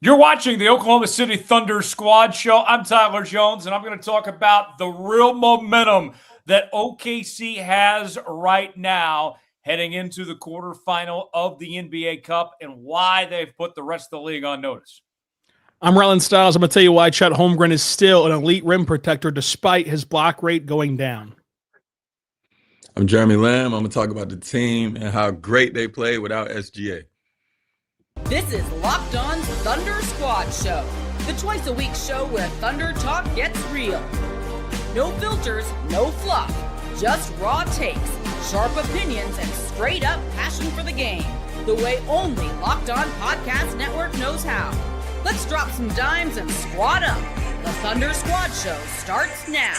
You're watching the Oklahoma City Thunder Squad Show. I'm Tyler Jones, and I'm going to talk about the real momentum that OKC has right now heading into the quarterfinal of the NBA Cup and why they've put the rest of the league on notice. I'm Rylan Stiles. I'm going to tell you why Chet Holmgren is still an elite rim protector despite his block rate going down. I'm Jeremy Lamb. I'm going to talk about the team and how great they play without SGA. This is Locked On's Thunder Squad Show, the twice-a-week show where Thunder talk gets real. No filters, no fluff, just raw takes, sharp opinions, and straight-up passion for the game, the way only Locked On Podcast Network knows how. Let's drop some dimes and squad up. The Thunder Squad Show starts now.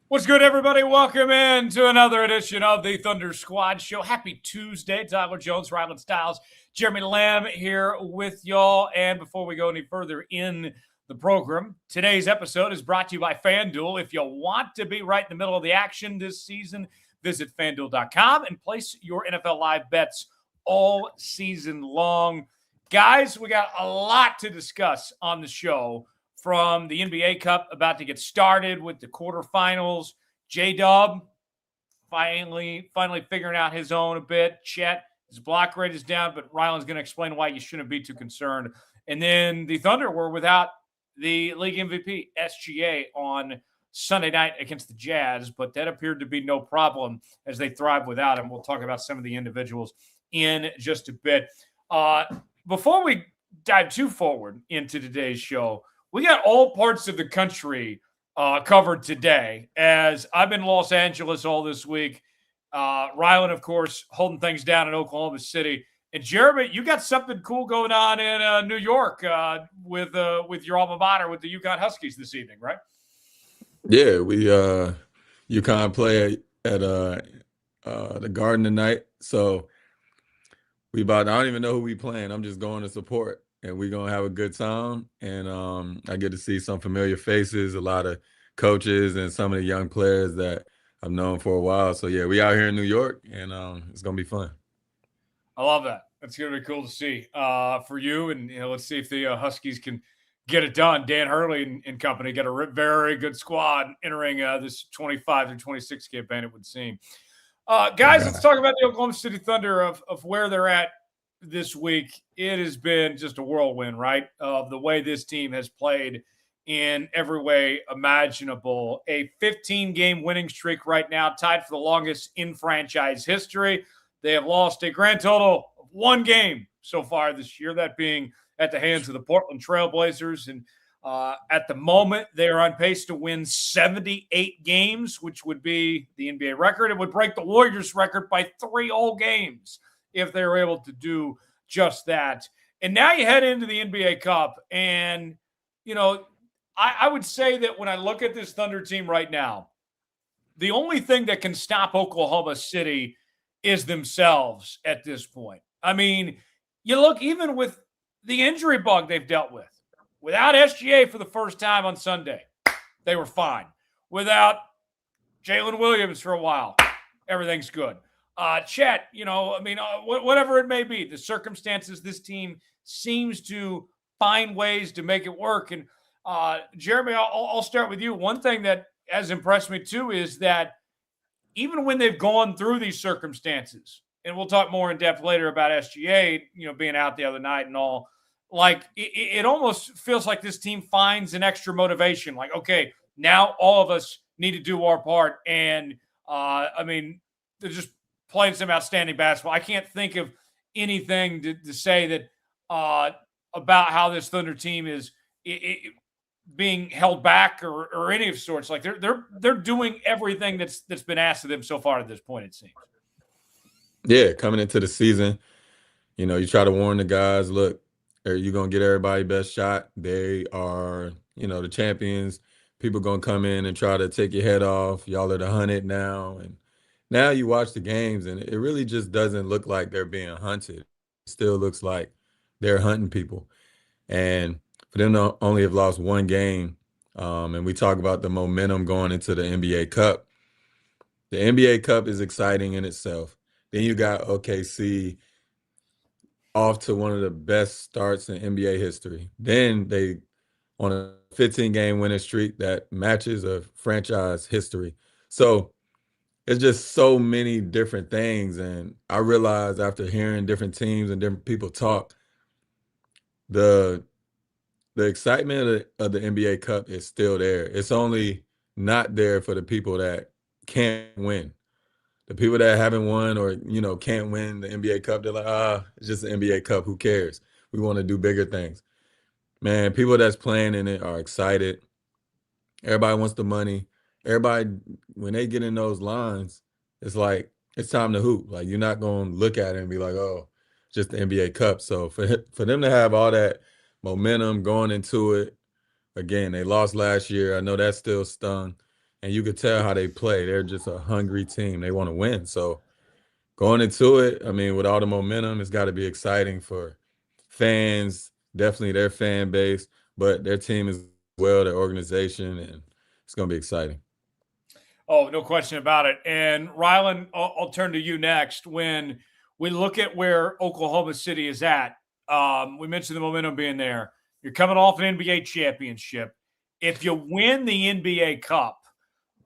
What's good, everybody? Welcome in to another edition of the Thunder Squad Show. Happy Tuesday. Tyler Jones, Rylan Stiles, Jeremy Lamb here with y'all. And before we go any further in the program, today's episode is brought to you by FanDuel. If you want to be right in the middle of the action this season, visit FanDuel.com and place your NFL Live bets all season long. Guys, we got a lot to discuss on the show. From the NBA Cup about to get started with the quarterfinals. JDub finally figuring out his own a bit. Chet, his block rate is down, but Rylan's going to explain why you shouldn't be too concerned. And then the Thunder were without the league MVP, SGA, on Sunday night against the Jazz, but that appeared to be no problem as they thrive without him. We'll talk about some of the individuals in just a bit. Before we dive too forward into today's show, we got all parts of the country covered today, as I've been in Los Angeles all this week. Rylan, of course, holding things down in Oklahoma City. And Jeremy, you got something cool going on in New York with your alma mater, with the UConn Huskies this evening, right? Yeah, we UConn play at the Garden tonight. So I don't even know who we playing. I'm just going to support. And we're going to have a good time. And I get to see some familiar faces, a lot of coaches, and some of the young players that I've known for a while. So, yeah, we out here in New York, and it's going to be fun. I love that. It's going to be cool to see for you. And, let's see if the Huskies can get it done. Dan Hurley and company got a very good squad entering this 25 through 26 campaign, it would seem. Guys, let's talk about the Oklahoma City Thunder of where they're at this week. It has been just a whirlwind, right? Of the way this team has played in every way imaginable. A 15-game winning streak right now, tied for the longest in franchise history. They have lost a grand total of one game so far this year, that being at the hands of the Portland Trailblazers. And at the moment, they are on pace to win 78 games, which would be the NBA record. It would break the Warriors record by 3 whole games if they were able to do just that. And now you head into the NBA Cup. And, I would say that when I look at this Thunder team right now, the only thing that can stop Oklahoma City is themselves at this point. I mean, you look even with the injury bug they've dealt with. Without SGA for the first time on Sunday, they were fine. Without Jalen Williams for a while, everything's good. Chet, whatever it may be, the circumstances, this team seems to find ways to make it work. And Jeremy, I'll start with you. One thing that has impressed me too is that even when they've gone through these circumstances, and we'll talk more in depth later about SGA, being out the other night and all, like it almost feels like this team finds an extra motivation. Like, okay, now all of us need to do our part. And they're just playing some outstanding basketball. I can't think of anything to say that about how this Thunder team is being held back or any of sorts. Like they're doing everything that's been asked of them so far at this point, it seems. Yeah, coming into the season, you try to warn the guys, look, are you going to get everybody best shot? They are, the champions. People going to come in and try to take your head off. Y'all are the 100 now. And now you watch the games, and it really just doesn't look like they're being hunted. It still looks like they're hunting people. And for them to only have lost one game, and we talk about the momentum going into the NBA Cup. The NBA Cup is exciting in itself. Then you got OKC off to one of the best starts in NBA history. Then they on a 15-game winning streak that matches a franchise history. So it's just so many different things. And I realized after hearing different teams and different people talk, the excitement of the NBA Cup is still there. It's only not there for the people that can't win. The people that haven't won or, can't win the NBA Cup, they're like, it's just the NBA Cup. Who cares? We want to do bigger things. Man, people that's playing in it are excited. Everybody wants the money. Everybody, when they get in those lines, it's like, it's time to hoop. Like, you're not going to look at it and be like, oh, just the NBA Cup. So for them to have all that momentum going into it, again, they lost last year. I know that still stung. And you could tell how they play. They're just a hungry team. They want to win. So going into it, I mean, with all the momentum, it's got to be exciting for fans, definitely their fan base, but their team as well, their organization, and it's going to be exciting. Oh, no question about it. And Rylan, I'll turn to you next. When we look at where Oklahoma City is at, we mentioned the momentum being there. You're coming off an NBA championship. If you win the NBA Cup,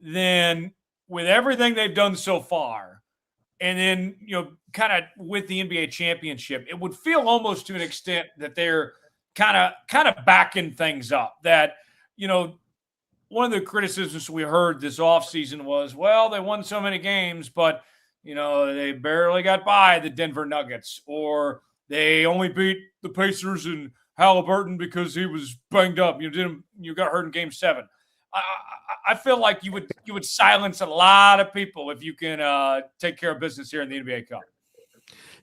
then with everything they've done so far, and then, kind of with the NBA championship, it would feel almost to an extent that they're kind of backing things up. That, one of the criticisms we heard this offseason was, well, they won so many games, but, they barely got by the Denver Nuggets, or they only beat the Pacers and Halliburton because he was banged up. You got hurt in Game 7. I feel like you would silence a lot of people if you can take care of business here in the NBA Cup.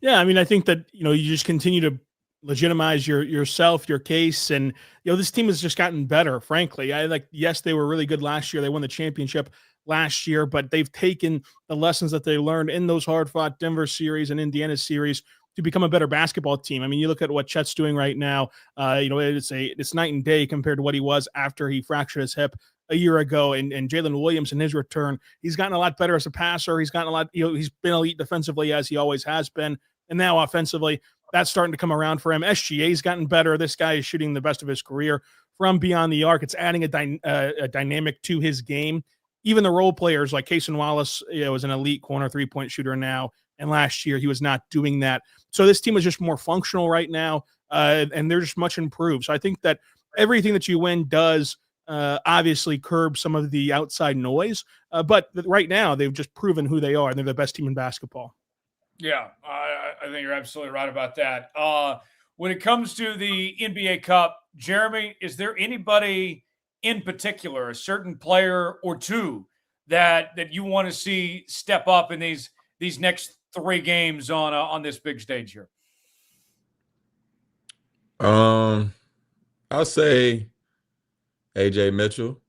Yeah, I mean, I think that you just continue to legitimize yourself, your case, and this team has just gotten better. Frankly, yes, they were really good last year. They won the championship last year, but they've taken the lessons that they learned in those hard-fought Denver series and Indiana series to become a better basketball team. I mean, you look at what Chet's doing right now. It's night and day compared to what he was after he fractured his hip a year ago, and Jalen Williams in his return, he's gotten a lot better as a passer. He's gotten a lot, he's been elite defensively as he always has been. And now offensively, that's starting to come around for him. SGA's gotten better. This guy is shooting the best of his career from beyond the arc. It's adding a dynamic to his game. Even the role players like Cason Wallace, is an elite corner 3-point shooter now. And last year he was not doing that. So this team is just more functional right now. And they're just much improved. So I think that everything that you win does obviously curb some of the outside noise. But right now they've just proven who they are. And they're the best team in basketball. Yeah, I think you're absolutely right about that. When it comes to the NBA Cup, Jeremy, is there anybody in particular, a certain player or two that you want to see step up in these next 3 games on this big stage here? I'll say AJ Mitchell.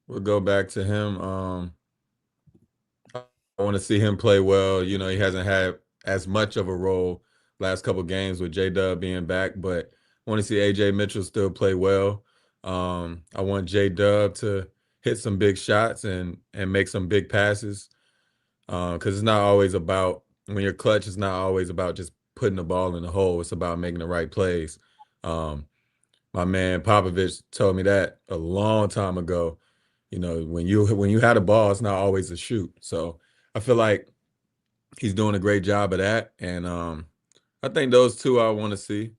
We'll go back to him. I want to see him play well. He hasn't had as much of a role last couple games with JDub being back, but I want to see AJ Mitchell still play well. I want JDub to hit some big shots and make some big passes, because it's not always about, when you're clutch, it's not always about just putting the ball in the hole. It's about making the right plays. My man Popovich told me that a long time ago. When you had a ball, it's not always a shoot. So I feel like he's doing a great job of that, and I think those two I want to see,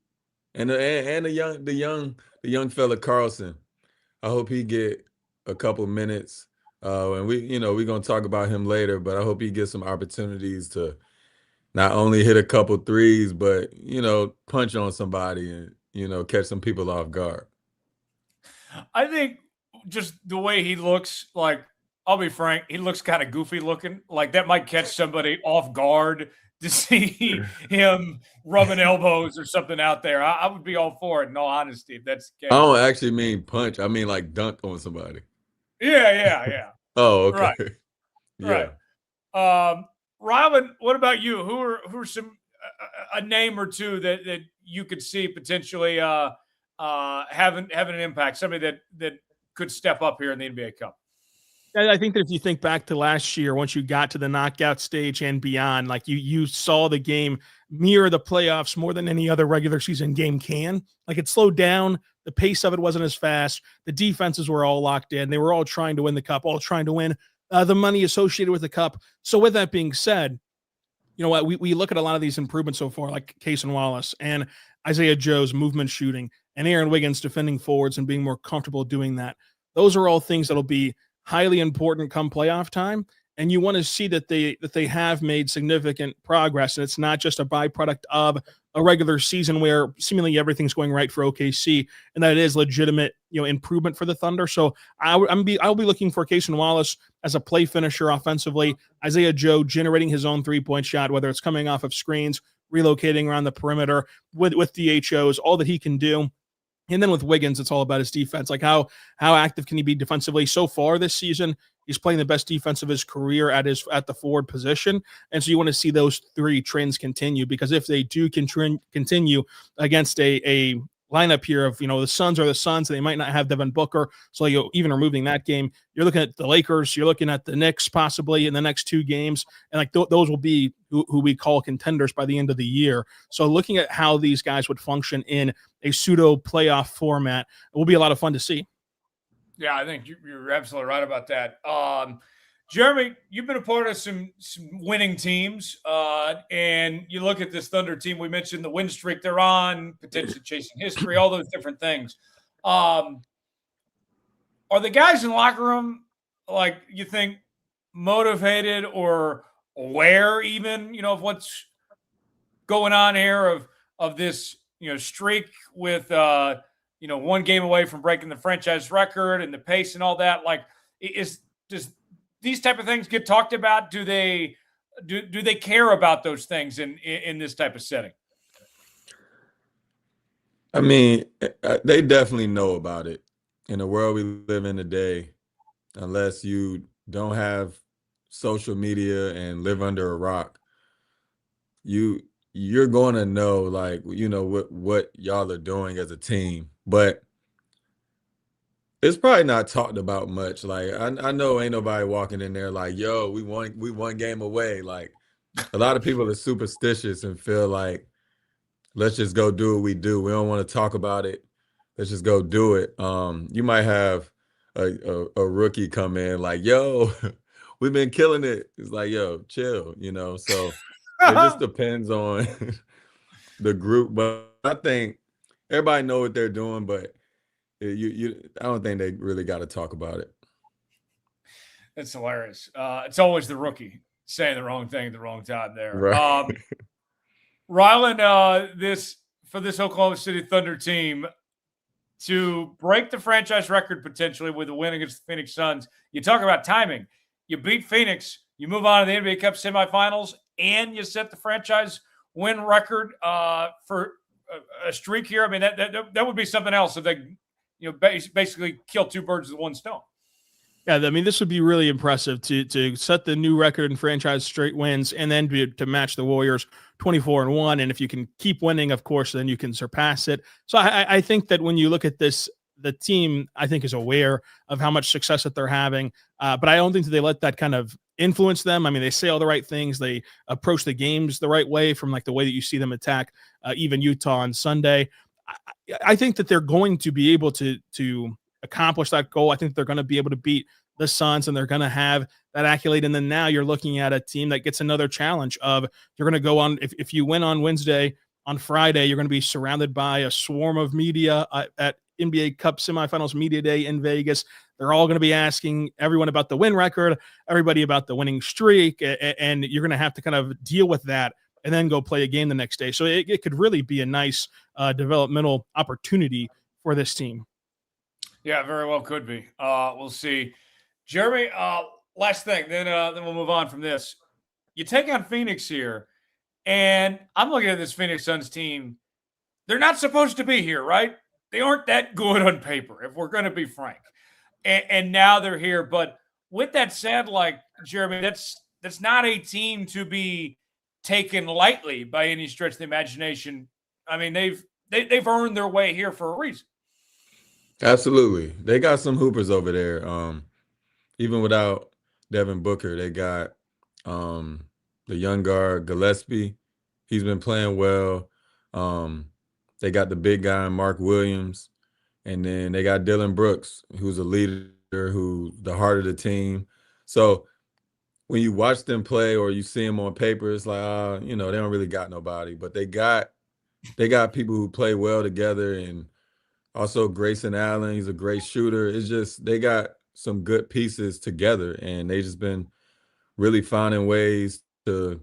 and the young fella Carlson. I hope he get a couple minutes, and we're gonna talk about him later, but I hope he gets some opportunities to not only hit a couple threes, but punch on somebody and catch some people off guard. I think just the way he looks, like, I'll be frank, he looks kind of goofy looking. Like, that might catch somebody off guard to see him rubbing elbows or something out there. I would be all for it, in all honesty, if that's the case. I don't actually mean punch. I mean like dunk on somebody. Yeah. Oh, okay. Right. Yeah. Right. Rylan, what about you? Who are some a name or two that you could see potentially having an impact? Somebody that could step up here in the NBA Cup. I think that if you think back to last year, once you got to the knockout stage and beyond, like you saw the game mirror the playoffs more than any other regular season game can. Like it slowed down. The pace of it wasn't as fast. The defenses were all locked in. They were all trying to win the cup, all trying to win the money associated with the cup. So with that being said, you know what, we look at a lot of these improvements so far, like Case and Wallace and Isaiah Joe's movement shooting and Aaron Wiggins defending forwards and being more comfortable doing that. Those are all things that'll be highly important come playoff time. And you want to see that they have made significant progress. And it's not just a byproduct of a regular season where seemingly everything's going right for OKC, and that it is legitimate, improvement for the Thunder. So I'll be looking for Cason Wallace as a play finisher offensively. Isaiah Joe generating his own 3-point shot, whether it's coming off of screens, relocating around the perimeter with DHOs, all that he can do. And then with Wiggins, it's all about his defense. Like how active can he be defensively? So far this season, he's playing the best defense of his career at the forward position. And so you want to see those three trends continue, because if they do continue against a lineup here of, the Suns are the Suns, and they might not have Devin Booker. So even removing that game, you're looking at the Lakers, you're looking at the Knicks possibly in the next two games. And like those will be who we call contenders by the end of the year. So looking at how these guys would function in a pseudo playoff format, it will be a lot of fun to see. Yeah, I think you're absolutely right about that. Jeremy, you've been a part of some winning teams, and you look at this Thunder team. We mentioned the win streak they're on, potentially chasing history, all those different things. Are the guys in the locker room, like, you think, motivated or aware even, of what's going on here of this, streak with, one game away from breaking the franchise record and the pace and all that? Like, does these type of things get talked about? Do they care about those things in this type of setting? I mean, they definitely know about it. In the world we live in today, unless you don't have social media and live under a rock, you're going to know, like, what y'all are doing as a team. But it's probably not talked about much. Like, I know ain't nobody walking in there like, yo, we one game away. Like, a lot of people are superstitious and feel like, let's just go do what we do. We don't want to talk about it. Let's just go do it. You might have a rookie come in like, yo, we've been killing it. It's like, yo, chill, So it just depends on the group. But I think everybody know what they're doing, but I don't think they really got to talk about it. That's hilarious. It's always the rookie saying the wrong thing at the wrong time there. Right. Rylan, for this Oklahoma City Thunder team to break the franchise record potentially with a win against the Phoenix Suns, you talk about timing. You beat Phoenix, you move on to the NBA Cup semifinals, and you set the franchise win record for a streak here. I mean, that would be something else if they, basically kill two birds with one stone. Yeah, I mean, this would be really impressive to set the new record in franchise straight wins, and then to match the Warriors 24-1. And if you can keep winning, of course, then you can surpass it. So I think that when you look at this, the team, I think, is aware of how much success that they're having. But I don't think that they let that kind of influence them. I mean, they say all the right things. They approach the games the right way, from like the way that you see them attack even Utah on Sunday. I think that they're going to be able to accomplish that goal. I think they're going to be able to beat the Suns, and they're going to have that accolade. And then now you're looking at a team that gets another challenge of, you're going to go on, if you win on Wednesday, on Friday, you're going to be surrounded by a swarm of media at NBA Cup semifinals media day in Vegas. They're all going to be asking everyone about the win record, everybody about the winning streak, and you're going to have to kind of deal with that and then go play a game the next day. So it could really be a nice developmental opportunity for this team. Yeah, very well could be. We'll see. Jeremy, last thing, then we'll move on from this. You take on Phoenix here, and I'm looking at this Phoenix Suns team. They're not supposed to be here, right? They aren't that good on paper, if we're going to be frank. And now they're here. But with that said, like, Jeremy, that's not a team to be taken lightly by any stretch of the imagination. I mean, they've earned their way here for a reason. Absolutely. They got some hoopers over there. even without Devin Booker, they got the young guard Gillespie. He's been playing well. They got the big guy Mark Williams, and then they got Dylan Brooks, who's a leader, who's the heart of the team. So when you watch them play or you see them on paper, it's like, they don't really got nobody, but they got people who play well together, and also Grayson Allen, he's a great shooter. It's just they got some good pieces together, and they just been really finding ways to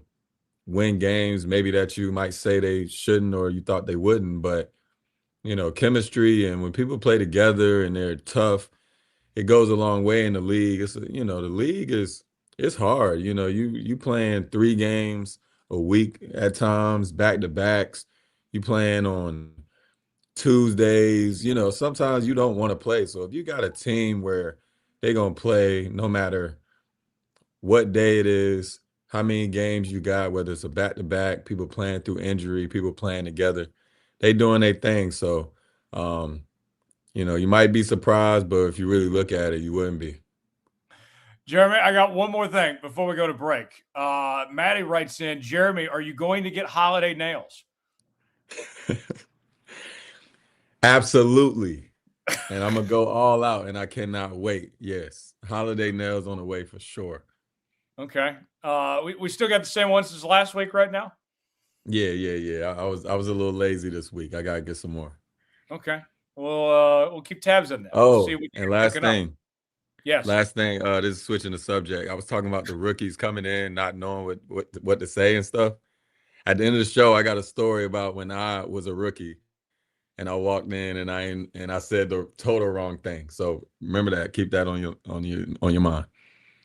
win games maybe that you might say they shouldn't or you thought they wouldn't. But, chemistry, and when people play together and they're tough, it goes a long way in the league. The league it's hard. You playing 3 games a week at times, back-to-backs. You playing on Tuesdays, sometimes you don't want to play. So if you got a team where they're going to play no matter what day it is, how many games you got, whether it's a back-to-back, people playing through injury, people playing together, they doing their thing. So, you might be surprised, but if you really look at it, you wouldn't be. Jeremy, I got one more thing before we go to break. Maddie writes in, Jeremy, are you going to get holiday nails? Absolutely. And I'm going to go all out, and I cannot wait. Yes. Holiday nails on the way for sure. Okay. We still got the same ones as last week right now? Yeah. I was a little lazy this week. I got to get some more. Okay. We'll keep tabs on that. Oh, see and last thing. Yes. Last thing, this is switching the subject. I was talking about the rookies coming in, not knowing what to say and stuff. At the end of the show, I got a story about when I was a rookie and I walked in and I said the total wrong thing. So remember that. Keep that on your mind.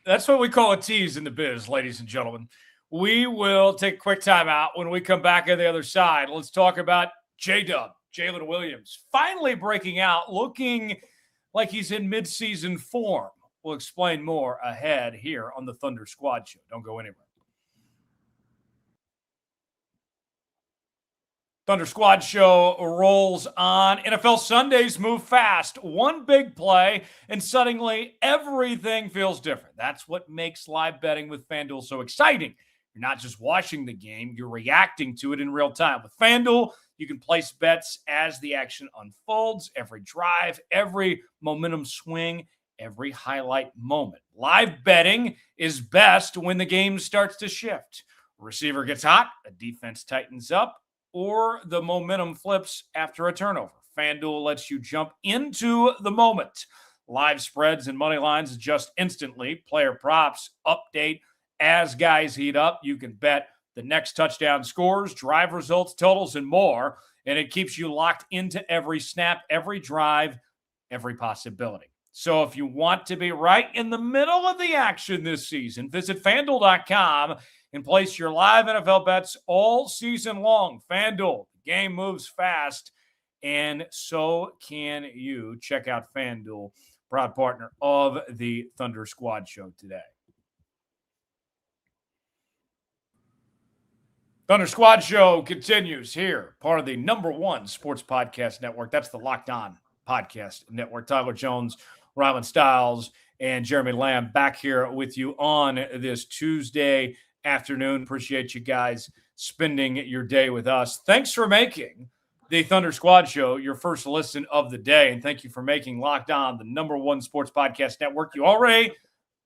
That's what we call a tease in the biz, ladies and gentlemen. We will take a quick time out. When we come back on the other side, let's talk about JDub, Jalen Williams, finally breaking out, looking like he's in midseason form. We'll explain more ahead here on the Thunder Squad Show. Don't go anywhere. Thunder Squad Show rolls on. NFL Sundays move fast. One big play, and suddenly everything feels different. That's what makes live betting with FanDuel so exciting. You're not just watching the game, you're reacting to it in real time. With FanDuel, you can place bets as the action unfolds, every drive, every momentum swing, every highlight moment. Live betting is best when the game starts to shift. A receiver gets hot, a defense tightens up, or the momentum flips after a turnover. FanDuel lets you jump into the moment. Live spreads and money lines adjust instantly. Player props update as guys heat up. You can bet the next touchdown scores, drive results, totals, and more. And it keeps you locked into every snap, every drive, every possibility. So if you want to be right in the middle of the action this season, visit FanDuel.com and place your live NFL bets all season long. FanDuel, the game moves fast, and so can you. Check out FanDuel, proud partner of the Thunder Squad Show today. Thunder Squad Show continues here, part of the #1 sports podcast network. That's the Locked On Podcast Network. Tyler Jones, Rylan Stiles, and Jeremy Lamb back here with you on this Tuesday afternoon. Appreciate you guys spending your day with us. Thanks for making the Thunder Squad Show your first listen of the day, and thank you for making Locked On the #1 sports podcast network. You already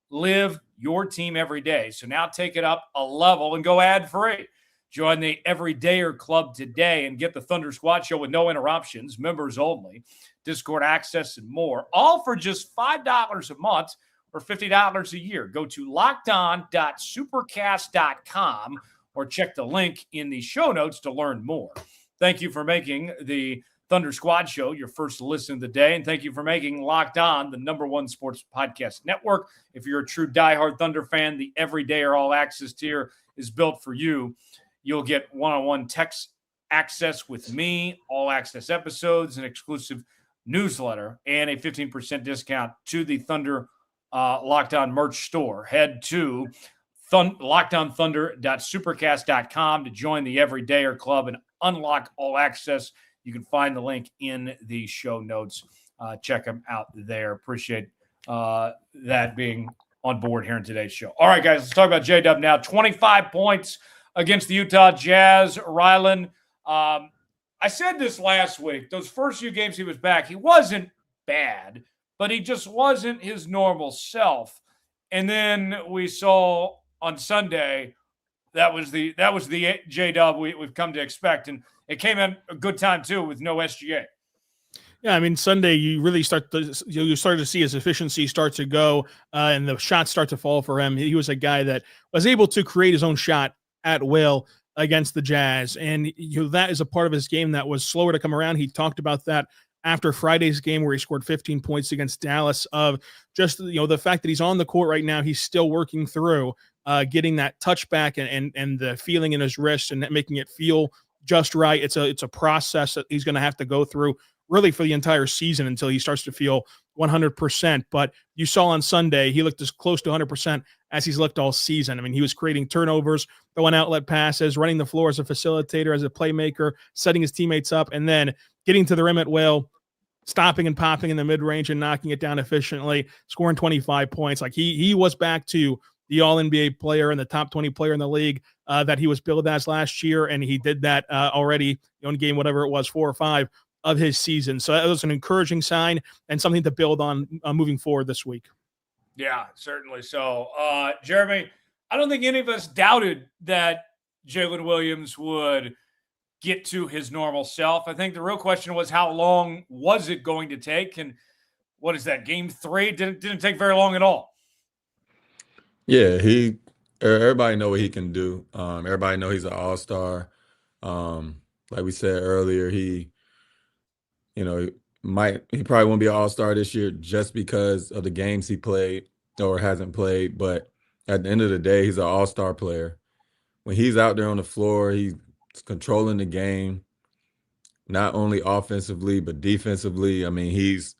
live your team every day, so now take it up a level and go ad-free. Join the Everydayer Club today and get the Thunder Squad Show with no interruptions, members only, Discord access, and more, all for just $5 a month or $50 a year. Go to lockedon.supercast.com or check the link in the show notes to learn more. Thank you for making the Thunder Squad Show your first listen of the day, and thank you for making Locked On the #1 sports podcast network. If you're a true diehard Thunder fan, the Everydayer All Access tier is built for you. You'll get one-on-one text access with me, all access episodes, an exclusive newsletter, and a 15% discount to the Thunder Locked On merch store. Head to lockedonthunder.supercast.com to join the Everydayer Club and unlock all access. You can find the link in the show notes. Check them out there. Appreciate that being on board here in today's show. All right, guys, let's talk about JDub now. 25 points against the Utah Jazz. Rylan, I said this last week. Those first few games he was back, he wasn't bad, but he just wasn't his normal self. And then we saw on Sunday that was the JDub we've come to expect, and it came at a good time too with no SGA. Yeah, I mean, Sunday you really start to see his efficiency start to go, and the shots start to fall for him. He was a guy that was able to create his own shot at will against the Jazz, and that is a part of his game that was slower to come around. He talked about that after Friday's game where he scored 15 points against Dallas, of just the fact that he's on the court right now. He's still working through getting that touch back and the feeling in his wrist and making it feel just right. It's a process that he's going to have to go through really for the entire season until he starts to feel 100%. But you saw on Sunday, he looked as close to 100% as he's looked all season. I mean, he was creating turnovers, throwing outlet passes, running the floor as a facilitator, as a playmaker, setting his teammates up, and then getting to the rim at will, stopping and popping in the mid-range and knocking it down efficiently, scoring 25 points. Like he was back to the all-NBA player and the top 20 player in the league that he was billed as last year, and he did that already in game, whatever it was, 4 or 5 of his season. So that was an encouraging sign and something to build on moving forward this week. Yeah, certainly. So, Jeremy, I don't think any of us doubted that Jalen Williams would get to his normal self. I think the real question was, how long was it going to take? And what is that, game 3? Didn't take very long at all. Yeah, everybody know what he can do. Everybody know he's an all-star. Like we said earlier, he probably won't be an all-star this year just because of the games he played or hasn't played. But at the end of the day, he's an all-star player. When he's out there on the floor, he's controlling the game, not only offensively, but defensively. I mean, he's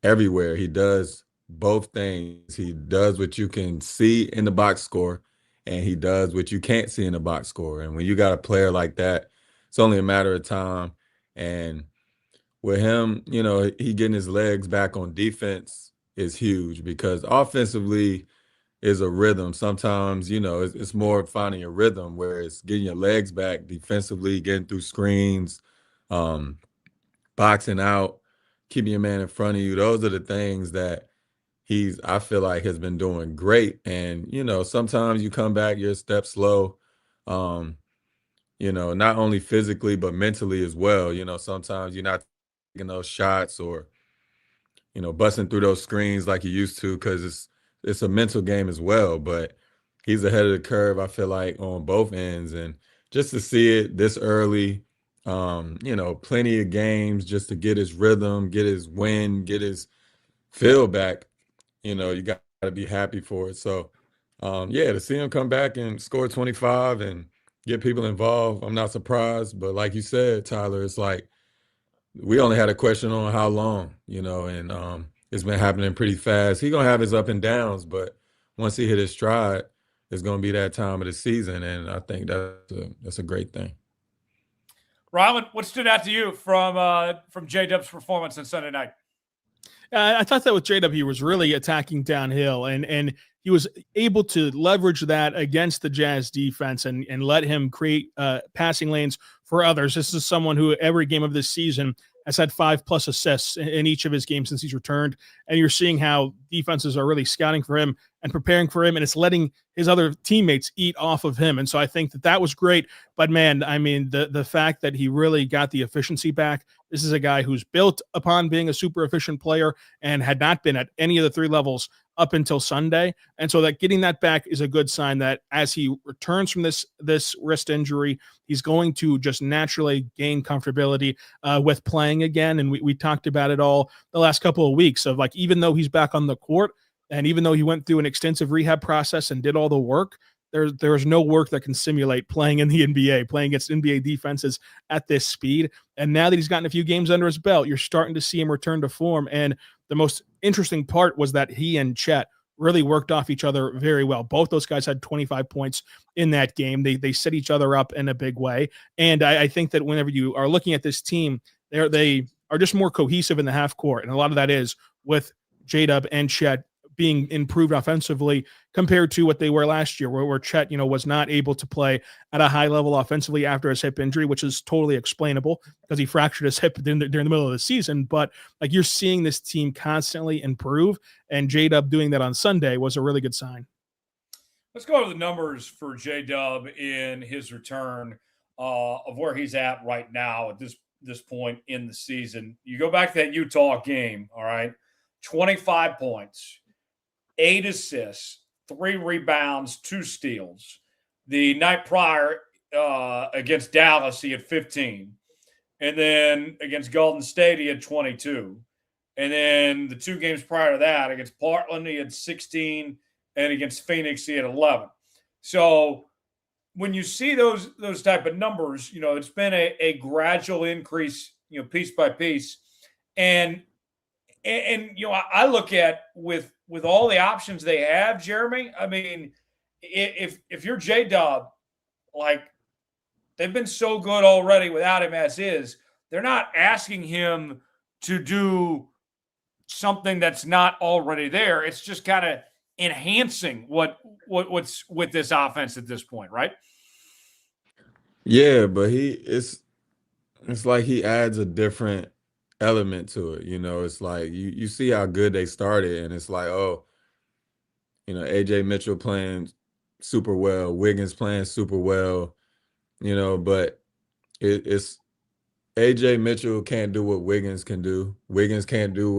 everywhere. He does both things. He does what you can see in the box score, and he does what you can't see in the box score. And when you got a player like that, it's only a matter of time. And with him, he getting his legs back on defense is huge, because offensively is a rhythm. Sometimes, it's more finding a rhythm, where it's getting your legs back defensively, getting through screens, boxing out, keeping your man in front of you. Those are the things that I feel like has been doing great. And, sometimes you come back, you're a step slow, not only physically, but mentally as well. Sometimes you're not taking those shots or, busting through those screens like you used to, because it's a mental game as well. But he's ahead of the curve, I feel like, on both ends. And just to see it this early, plenty of games just to get his rhythm, get his win, get his feel back, you got to be happy for it. So, to see him come back and score 25 and get people involved, I'm not surprised. But like you said, Tyler, it's like we only had a question on how long, and it's been happening pretty fast. He's going to have his up and downs, but once he hit his stride, it's going to be that time of the season, and I think that's a great thing. Rylan, what stood out to you from JDub's performance on Sunday night? I thought that with JDub, he was really attacking downhill, and he was able to leverage that against the Jazz defense and let him create passing lanes for others. This is someone who every game of this season has had 5+ assists in each of his games since he's returned. And you're seeing how defenses are really scouting for him and preparing for him, and it's letting his other teammates eat off of him. And so I think that was great. But man, I mean, the fact that he really got the efficiency back. This is a guy who's built upon being a super efficient player and had not been at any of the 3 levels up until Sunday. And so that getting that back is a good sign that as he returns from this wrist injury, he's going to just naturally gain comfortability with playing again. And we talked about it all the last couple of weeks of, like, even though he's back on the court and even though he went through an extensive rehab process and did all the work, there's no work that can simulate playing in the NBA, playing against NBA defenses at this speed. And now that he's gotten a few games under his belt, you're starting to see him return to form. And the most interesting part was that he and Chet really worked off each other very well. Both those guys had 25 points in that game. They set each other up in a big way. And I think that whenever you are looking at this team, they are just more cohesive in the half court. And a lot of that is with JDub and Chet being improved offensively compared to what they were last year, where Chet, was not able to play at a high level offensively after his hip injury, which is totally explainable because he fractured his hip during the middle of the season. But like, you're seeing this team constantly improve, and JDub doing that on Sunday was a really good sign. Let's go over the numbers for JDub in his return of where he's at right now at this point in the season. You go back to that Utah game, all right? 25 points, 8 assists, 3 rebounds, 2 steals. The night prior against Dallas, he had 15. And then against Golden State, he had 22. And then the 2 games prior to that, against Portland, he had 16. And against Phoenix, he had 11. So when you see those type of numbers, it's been a gradual increase, piece by piece. And I look at with all the options they have, Jeremy, I mean, if you're JDub, like, they've been so good already without him as is, they're not asking him to do something that's not already there. It's just kind of enhancing what's with this offense at this point, right? Yeah, but it's like he adds a different element to it. It's like you see how good they started, and it's like, AJ Mitchell playing super well, Wiggins playing super well, but it's AJ Mitchell can't do what Wiggins can do. Wiggins can't do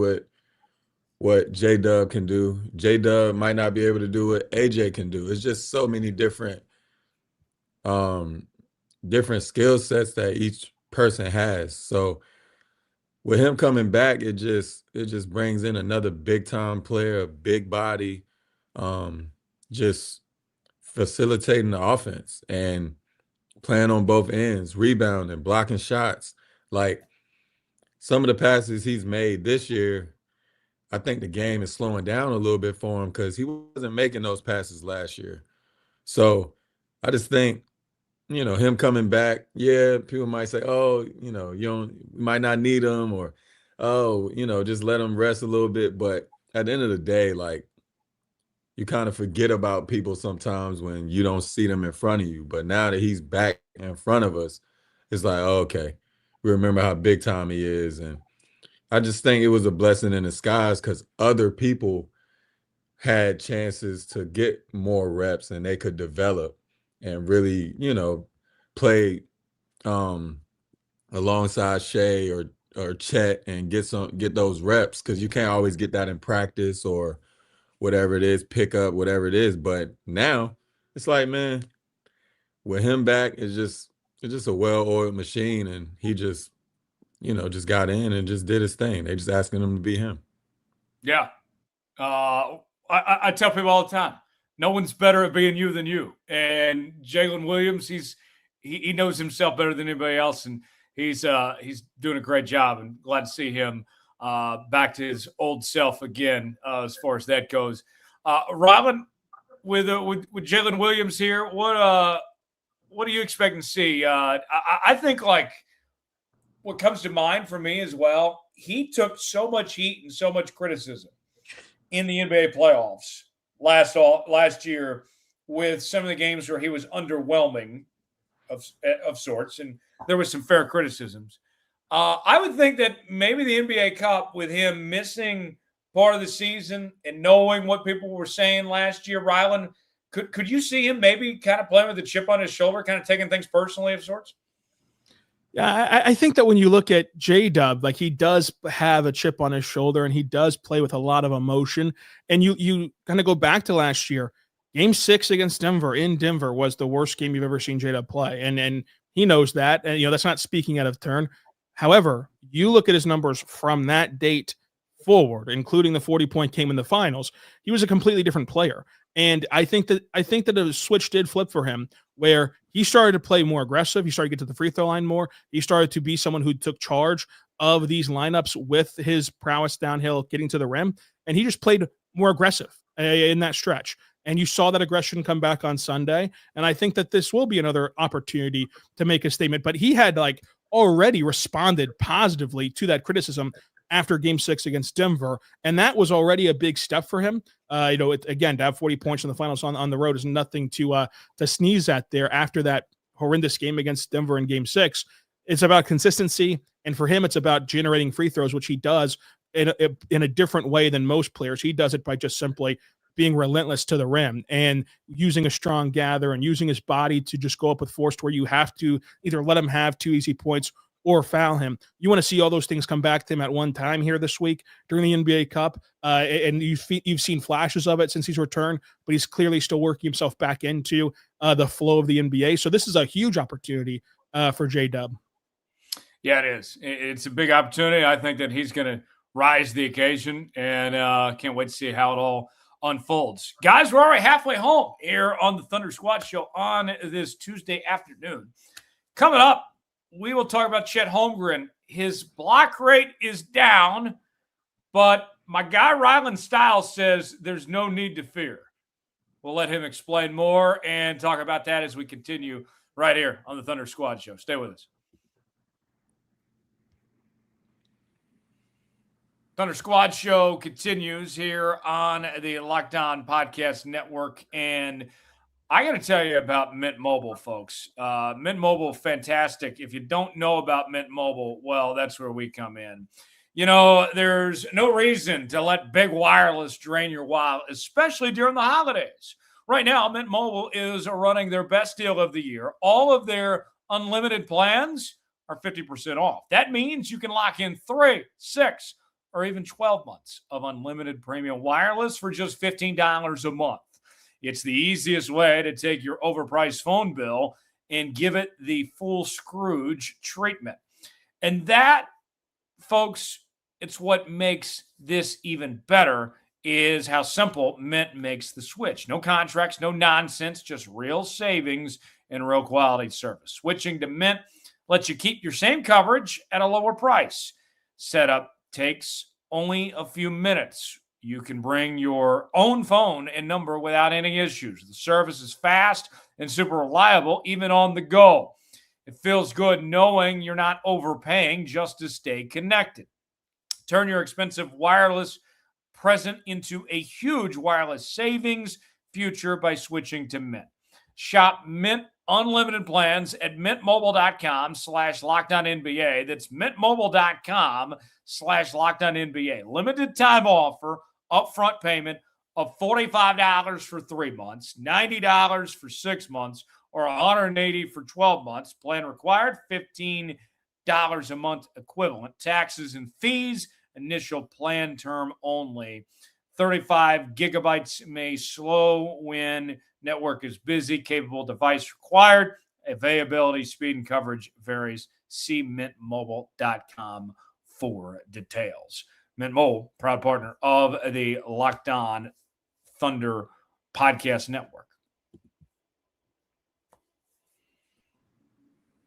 what JDub can do. JDub might not be able to do what AJ can do. It's just so many different skill sets that each person has. So with him coming back, it just brings in another big time player, a big body, just facilitating the offense and playing on both ends, rebounding, blocking shots. Like, some of the passes he's made this year, I think the game is slowing down a little bit for him because he wasn't making those passes last year. So I just think, him coming back, yeah, people might say, you might not need him, or, just let him rest a little bit. But at the end of the day, like, you kind of forget about people sometimes when you don't see them in front of you. But now that he's back in front of us, it's like, okay, we remember how big time he is. And I just think it was a blessing in disguise because other people had chances to get more reps and they could develop and really, play alongside Shai or Chet and get those reps, because you can't always get that in practice or whatever it is, pick up whatever it is. But now it's like, man, with him back, it's just a well-oiled machine, and he just got in and just did his thing. They just asking him to be him. Yeah. I tell people all the time, no one's better at being you than you. And Jalen Williams, he knows himself better than anybody else, and he's doing a great job, and glad to see him back to his old self again as far as that goes. Rylan, with Jalen Williams here, what are you expecting to see? I think, like, what comes to mind for me as well, he took so much heat and so much criticism in the NBA playoffs last year with some of the games where he was underwhelming of sorts, and there was some fair criticisms. I would think that maybe the NBA Cup, with him missing part of the season and knowing what people were saying last year, Rylan, could you see him maybe kind of playing with a chip on his shoulder, kind of taking things personally of sorts? Yeah, I think that when you look at JDub, like, he does have a chip on his shoulder and he does play with a lot of emotion. And you kind of go back to last year, Game 6 against Denver in Denver was the worst game you've ever seen JDub play. And he knows that. And, that's not speaking out of turn. However, you look at his numbers from that date forward, including the 40-point game in the finals, he was a completely different player. And I think that a switch did flip for him, where he started to play more aggressive. He started to get to the free throw line more. He started to be someone who took charge of these lineups with his prowess downhill, getting to the rim. And he just played more aggressive in that stretch. And you saw that aggression come back on Sunday. And I think that this will be another opportunity to make a statement. But he had, like, already responded positively to that criticism after Game 6 against Denver, and that was already a big step for him. Again, to have 40 points in the finals on the road is nothing to sneeze at there after that horrendous game against Denver in Game 6. It's about consistency, and for him, it's about generating free throws, which he does in a different way than most players. He does it by just simply being relentless to the rim and using a strong gather and using his body to just go up with force to where you have to either let him have 2 easy points or foul him. You want to see all those things come back to him at one time here this week during the NBA Cup, and you've seen flashes of it since he's returned, but he's clearly still working himself back into the flow of the NBA. So this is a huge opportunity for JDub. Yeah, it is. It's a big opportunity. I think that he's going to rise to the occasion, and can't wait to see how it all unfolds. Guys, we're already halfway home here on the Thunder Squad Show on this Tuesday afternoon. Coming up, we will talk about Chet Holmgren. His block rate is down, but my guy Rylan Stiles says there's no need to fear. We'll let him explain more and talk about that as we continue right here on the Thunder Squad Show. Stay with us. Thunder Squad Show continues here on the Locked On Podcast Network. And I got to tell you about Mint Mobile, folks. Mint Mobile, fantastic. If you don't know about Mint Mobile, well, that's where we come in. You know, there's no reason to let big wireless drain your wallet, especially during the holidays. Right now, Mint Mobile is running their best deal of the year. All of their unlimited plans are 50% off. That means you can lock in 3, 6, or even 12 months of unlimited premium wireless for just $15 a month. It's the easiest way to take your overpriced phone bill and give it the full Scrooge treatment. And that, folks, it's what makes this even better is how simple Mint makes the switch. No contracts, no nonsense, just real savings and real quality service. Switching to Mint lets you keep your same coverage at a lower price. Setup takes only a few minutes. You can bring your own phone and number without any issues. The service is fast and super reliable, even on the go. It feels good knowing you're not overpaying just to stay connected. Turn your expensive wireless present into a huge wireless savings future by switching to Mint. Shop Mint unlimited plans at mintmobile.com/LockedOnNBA. That's mintmobile.com/LockedOnNBA. Limited time offer, upfront payment of $45 for 3 months, $90 for 6 months, or $180 for 12 months. Plan required, $15 a month equivalent. Taxes and fees, initial plan term only. 35 gigabytes may slow when network is busy. Capable device required. Availability, speed, and coverage varies. See mintmobile.com for details. Mint Mobile, proud partner of the Locked On Thunder Podcast Network.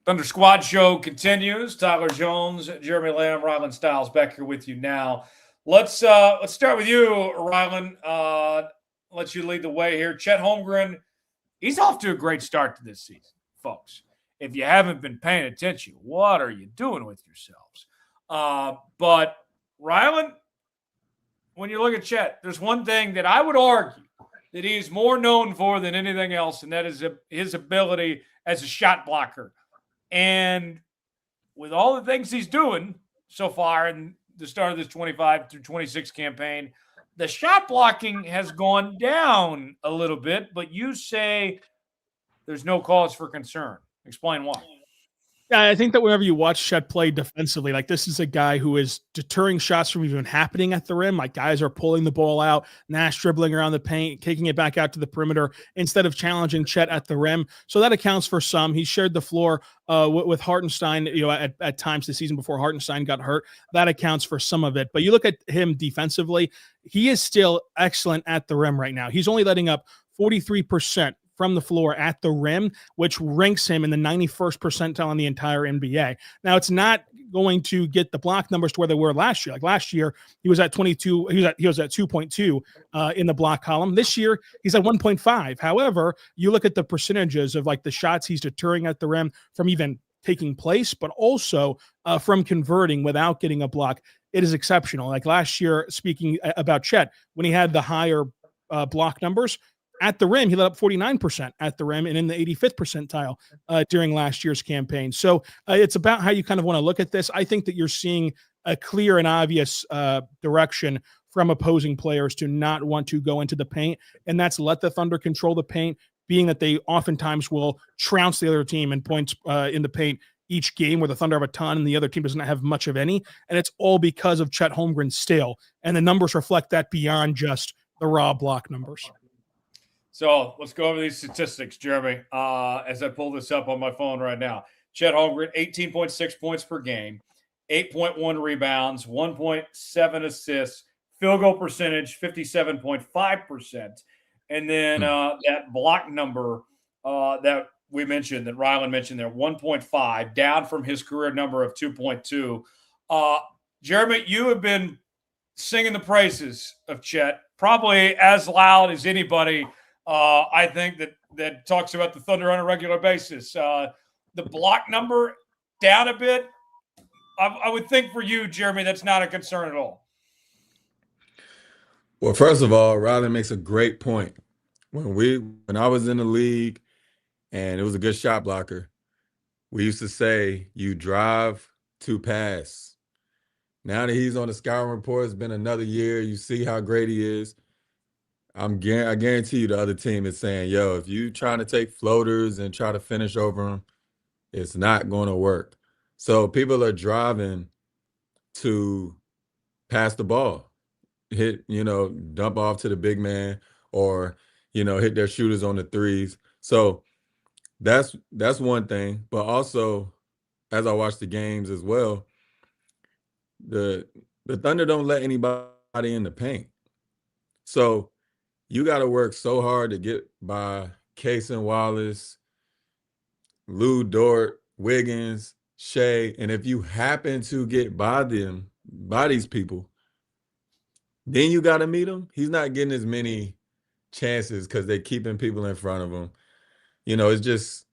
Thunder Squad Show continues. Tyler Jones, Jeremy Lamb, Rylan Stiles back here with you now. Let's start with you, Rylan. Let you lead the way here. Chet Holmgren, he's off to a great start to this season, folks. If you haven't been paying attention, what are you doing with yourselves? But Rylan, when you look at Chet, there's one thing that I would argue that he's more known for than anything else, and that is his ability as a shot blocker. And with all the things he's doing so far in the start of this 25 through 26 campaign, the shot blocking has gone down a little bit, but you say there's no cause for concern. Explain why. Yeah, I think that whenever you watch Chet play defensively, like this is a guy who is deterring shots from even happening at the rim. Like guys are pulling the ball out, Nash dribbling around the paint, kicking it back out to the perimeter instead of challenging Chet at the rim. So that accounts for some. He shared the floor with Hartenstein, at times this season before Hartenstein got hurt. That accounts for some of it. But you look at him defensively, he is still excellent at the rim right now. He's only letting up 43% from the floor at the rim, which ranks him in the 91st percentile in the entire NBA. Now, it's not going to get the block numbers to where they were last year. Like last year, he was at 22. He was at 2.2 in the block column. This year, he's at 1.5. However, you look at the percentages of like the shots he's deterring at the rim from even taking place, but also from converting without getting a block. it is exceptional. Like last year, speaking about Chet, when he had the higher block numbers at the rim, he let up 49% at the rim and in the 85th percentile during last year's campaign. So it's about how you kind of want to look at this. I think that you're seeing a clear and obvious direction from opposing players to not want to go into the paint, and that's let the Thunder control the paint, being that they oftentimes will trounce the other team in points in the paint each game, where the Thunder have a ton and the other team doesn't have much of any, and it's all because of Chet Holmgren's steal, and the numbers reflect that beyond just the raw block numbers. So let's go over these statistics, Jeremy, as I pull this up on my phone right now. Chet Holmgren, 18.6 points per game, 8.1 rebounds, 1.7 assists, field goal percentage, 57.5%. And then that block number that we mentioned, that Rylan mentioned there, 1.5, down from his career number of 2.2. Jeremy, you have been singing the praises of Chet, probably as loud as anybody, I think, that talks about the Thunder on a regular basis. The block number down a bit, I would think for you, Jeremy, that's not a concern at all. Well, first of all, Rylan makes a great point. When I was in the league and it was a good shot blocker, we used to say you drive to pass. Now that he's on the scouting report, it's been another year. You see how great he is. I guarantee you the other team is saying, yo, if you trying to take floaters and try to finish over them, it's not going to work. So people are driving to pass the ball. Hit, dump off to the big man, or, hit their shooters on the threes. So that's one thing. But also, as I watch the games as well, the Thunder don't let anybody in the paint. So you got to work so hard to get by Cason Wallace, Lou Dort, Wiggins, Shai. And if you happen to get by these people, then you got to meet him. He's not getting as many chances because they're keeping people in front of him. It's just,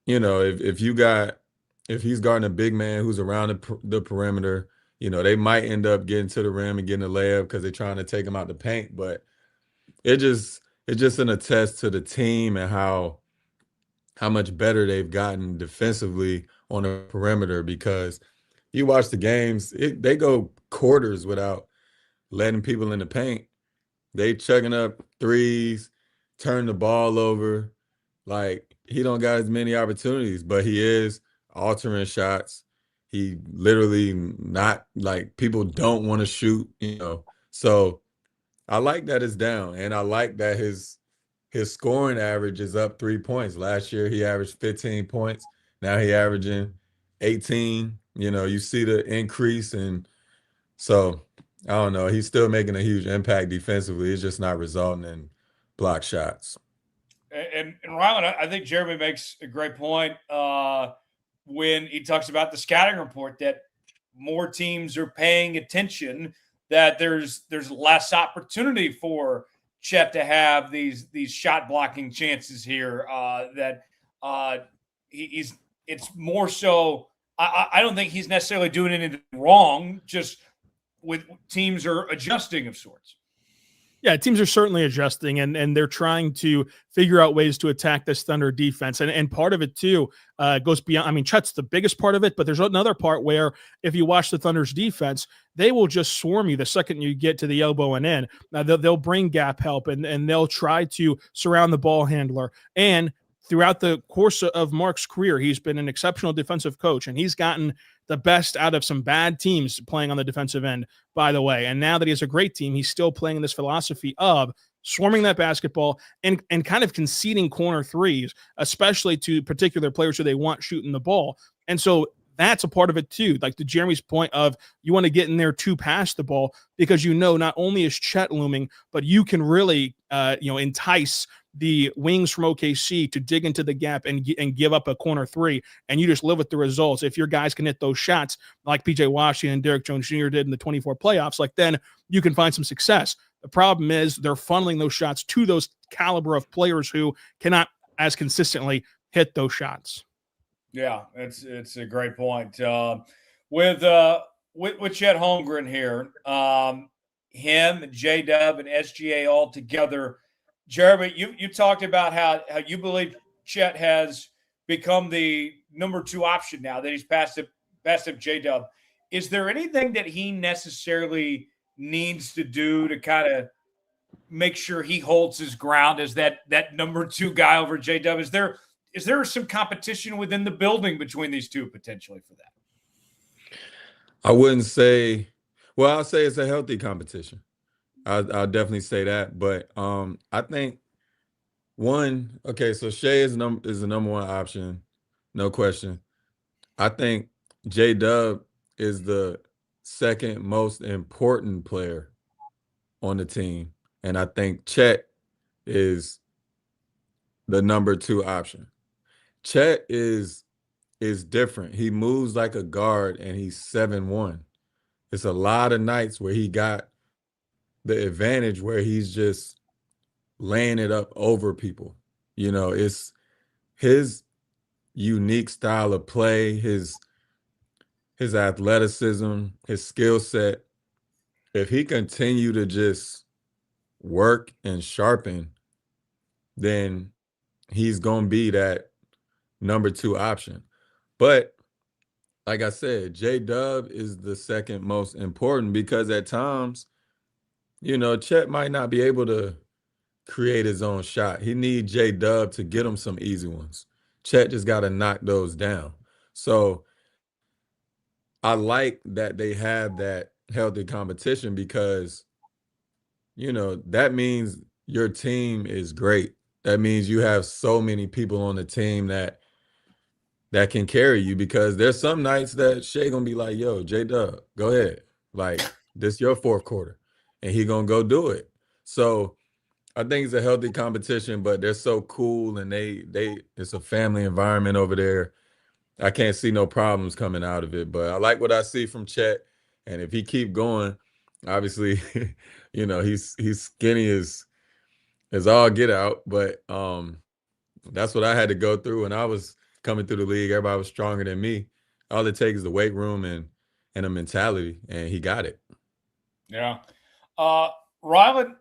if he's guarding a big man who's around the perimeter, they might end up getting to the rim and getting a layup because they're trying to take him out the paint. But it's just an attest to the team and how much better they've gotten defensively on the perimeter, because you watch the games, they go quarters without letting people in the paint. They chugging up threes, turn the ball over. Like, he don't got as many opportunities, but he is altering shots. He literally not, like, people don't want to shoot, So I like that it's down, and I like that his scoring average is up 3 points. Last year he averaged 15 points. Now he averaging 18. You see the increase, and so I don't know. He's still making a huge impact defensively. It's just not resulting in block shots. And Rylan, I think Jeremy makes a great point when he talks about the scouting report, that more teams are paying attention, that there's less opportunity for Chet to have these shot blocking chances here. It's more so. I don't think he's necessarily doing anything wrong. Just with teams are adjusting of sorts. Yeah, teams are certainly adjusting, and they're trying to figure out ways to attack this Thunder defense. And part of it, too, goes beyond – I mean, Chet's the biggest part of it, but there's another part where if you watch the Thunder's defense, they will just swarm you the second you get to the elbow and in. Now, they'll bring gap help, and they'll try to surround the ball handler. And throughout the course of Mark's career, he's been an exceptional defensive coach, and he's gotten the best out of some bad teams playing on the defensive end, by the way. And now that he has a great team, he's still playing this philosophy of swarming that basketball and kind of conceding corner threes, especially to particular players who they want shooting the ball. And so that's a part of it too. Like to Jeremy's point of you want to get in there to pass the ball, because not only is Chet looming, but you can really entice the wings from OKC to dig into the gap and give up a corner three, and you just live with the results. If your guys can hit those shots like PJ Washington and Derrick Jones Jr. did in the 24 playoffs, like then you can find some success. The problem is they're funneling those shots to those caliber of players who cannot as consistently hit those shots. Yeah, it's a great point. With with Chet Holmgren here, him and JDub and SGA all together. Jeremy, you talked about how you believe Chet has become the number 2 option now that he's passed up JDub. Is there anything that he necessarily needs to do to kind of make sure he holds his ground as that number 2 guy over JDub? Is there some competition within the building between these two potentially for that? I wouldn't say. Well, I'll say it's a healthy competition. I'll definitely say that. But I think so Shai is the number 1 option, no question. I think JDub is the second most important player on the team, and I think Chet is the number 2 option. Chet is different. He moves like a guard, and he's 7'1". It's a lot of nights where he got the advantage where he's just laying it up over people. You know, it's his unique style of play, his athleticism, his skill set. If he continue to just work and sharpen, then he's going to be that number 2 option. But like I said, JDub is the second most important because at times, you know, Chet might not be able to create his own shot. He needs JDub to get him some easy ones. Chet just got to knock those down. So I like that they have that healthy competition because, you know, that means your team is great. That means you have so many people on the team that can carry you, because there's some nights that Shai gonna be like, yo, JDub, go ahead. Like, this your 4th quarter. And he gonna go do it. So I think it's a healthy competition, but they're so cool, and it's a family environment over there. I can't see no problems coming out of it. But I like what I see from Chet. And if he keep going, obviously, you know, he's skinny as all get out. But that's what I had to go through when I was coming through the league. Everybody was stronger than me. All it takes is the weight room and a mentality, and he got it. Yeah. Rylan,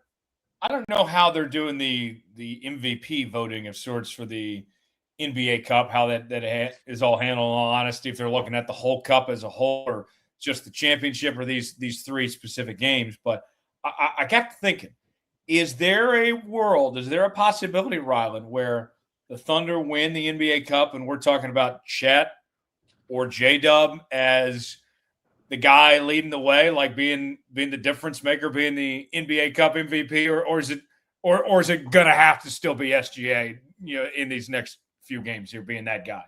I don't know how they're doing the MVP voting of sorts for the NBA Cup, how that is all handled, in all honesty, if they're looking at the whole cup as a whole or just the championship or these 3 specific games. But I got to thinking, is there a possibility, Rylan, where the Thunder win the NBA Cup and we're talking about Chet or JDub as the guy leading the way, like being the difference maker, being the NBA Cup MVP, or is it gonna have to still be SGA, you know, in these next few games here, being that guy?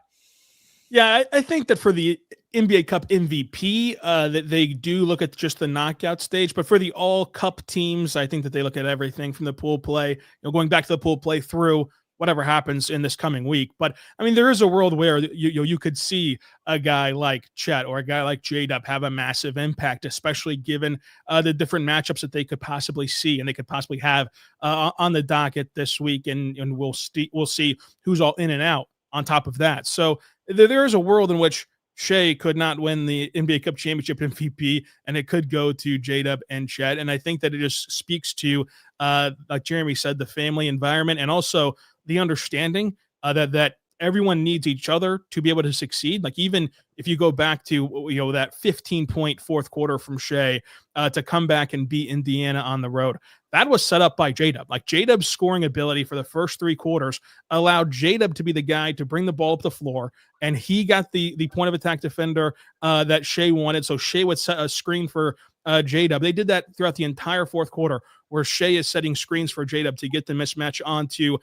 Yeah, I think that for the NBA Cup MVP, that they do look at just the knockout stage, but for the all cup teams, I think that they look at everything from the pool play, you know, going back to the pool play through whatever happens in this coming week. But I mean, there is a world where you could see a guy like Chet or a guy like JDub have a massive impact, especially given the different matchups that they could possibly see and they could possibly have on the docket this week, and we'll see who's all in and out on top of that. So there is a world in which Shai could not win the NBA Cup Championship MVP, and it could go to JDub and Chet. And I think that it just speaks to, like Jeremy said, the family environment, and also the understanding that everyone needs each other to be able to succeed. Like, even if you go back to, you know, that 15-point 4th quarter from Shai to come back and beat Indiana on the road, that was set up by JDub. Like, JDub's scoring ability for the first 3 quarters allowed JDub to be the guy to bring the ball up the floor, and he got the point of attack defender that Shai wanted. So Shai would set a screen for JDub. They did that throughout the entire 4th quarter, where Shai is setting screens for JDub to get the mismatch onto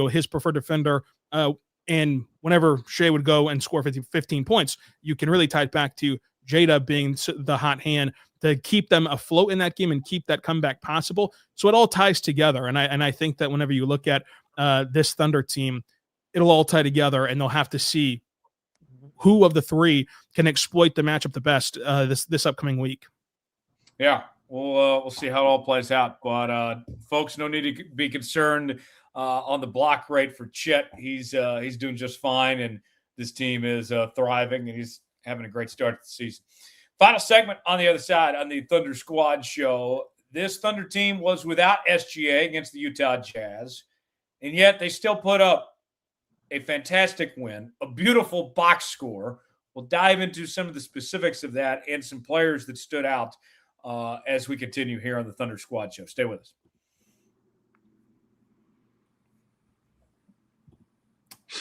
his preferred defender. And whenever Shai would go and score 15 points, you can really tie it back to JDub being the hot hand to keep them afloat in that game and keep that comeback possible. So it all ties together. And I think that whenever you look at this Thunder team, it'll all tie together, and they'll have to see who of the 3 can exploit the matchup the best this upcoming week. Yeah, we'll see how it all plays out. But folks, no need to be concerned on the block rate for Chet. He's doing just fine, and this team is thriving, and he's having a great start to the season. Final segment on the other side on the Thunder Squad Show. This Thunder team was without SGA against the Utah Jazz, and yet they still put up a fantastic win, a beautiful box score. We'll dive into some of the specifics of that and some players that stood out as we continue here on the Thunder Squad Show. Stay with us.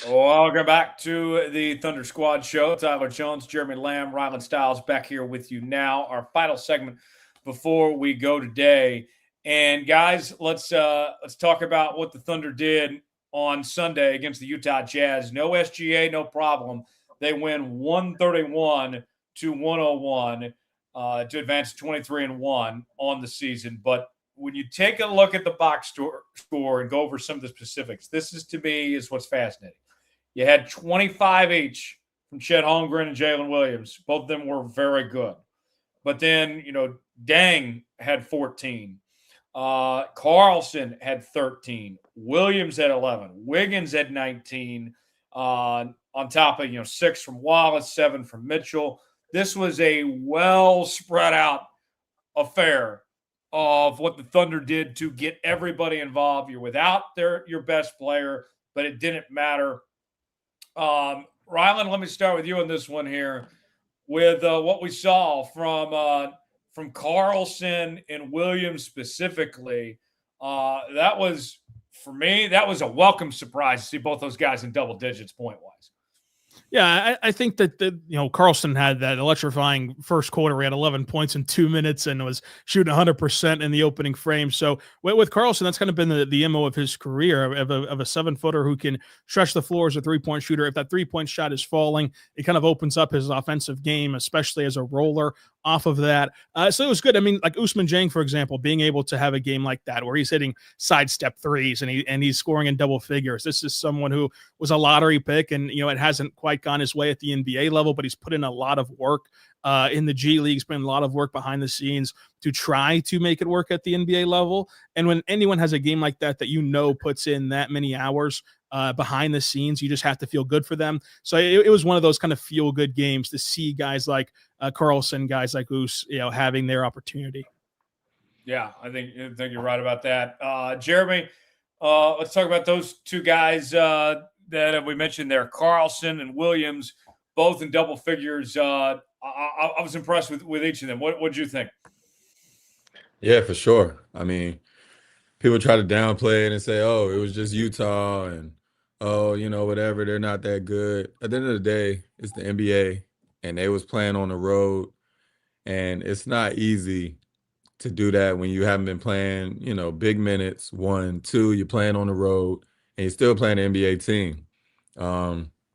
Welcome back to the Thunder Squad Show. Tyler Jones, Jeremy Lamb, Rylan Stiles back here with you now. Our final segment before we go today. And guys, let's talk about what the Thunder did on Sunday against the Utah Jazz. No SGA, no problem. They win 131-101 to advance 23-1 on the season. But when you take a look at the box score and go over some of the specifics, this is, to me, is what's fascinating. You had 25 each from Chet Holmgren and Jalen Williams. Both of them were very good. But then, Dang had 14. Carlson had 13. Williams had 11. Wiggins had 19. On top of, 6 from Wallace, 7 from Mitchell. This was a well spread out affair of what the Thunder did to get everybody involved. You're without your best player, but it didn't matter. Rylan, let me start with you on this one here with what we saw from Carlson and Williams specifically. That was, for me, that was a welcome surprise to see both those guys in double digits point-wise. Yeah, I think that Carlson had that electrifying first quarter. He had 11 points in 2 minutes and was shooting 100% in the opening frame. So with Carlson, that's kind of been the MO of his career, of a 7-footer who can stretch the floor as a three-point shooter. If that three-point shot is falling, it kind of opens up his offensive game, especially as a roller off of that. So it was good. I mean, like Ousmane Dieng, for example, being able to have a game like that where he's hitting sidestep threes and he's scoring in double figures. This is someone who was a lottery pick, and it hasn't quite gone his way at the NBA level, but he's put in a lot of work in the G League. He's put in a lot of work behind the scenes to try to make it work at the NBA level. And when anyone has a game like that puts in that many hours behind the scenes, you just have to feel good for them. So it was one of those kind of feel good games to see guys like Carlson, guys like Oos, having their opportunity. Yeah, I think you're right about that. Jeremy, let's talk about those two guys that we mentioned there, Carlson and Williams, both in double figures. I was impressed with each of them. What did you think? Yeah, for sure. I mean, people try to downplay it and say, oh, it was just Utah and, oh, whatever, they're not that good. At the end of the day, it's the NBA, and they was playing on the road, and it's not easy to do that when you haven't been playing, big minutes. 1, 2, you're playing on the road, and you're still playing the NBA team.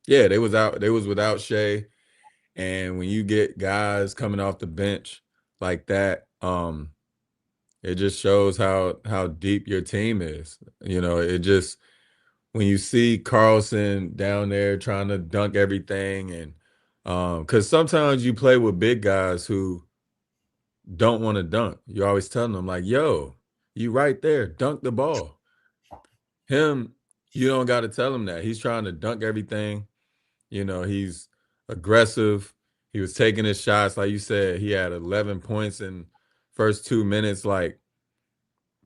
Yeah, they was without Shai, and when you get guys coming off the bench like that, it just shows how deep your team is. It just, when you see Carlson down there trying to dunk everything, and because sometimes you play with big guys who don't want to dunk. You always telling them like, yo, you right there, dunk the ball. Him, you don't got to tell him that. He's trying to dunk everything. He's aggressive. He was taking his shots. Like you said, he had 11 points in first 2 minutes. Like,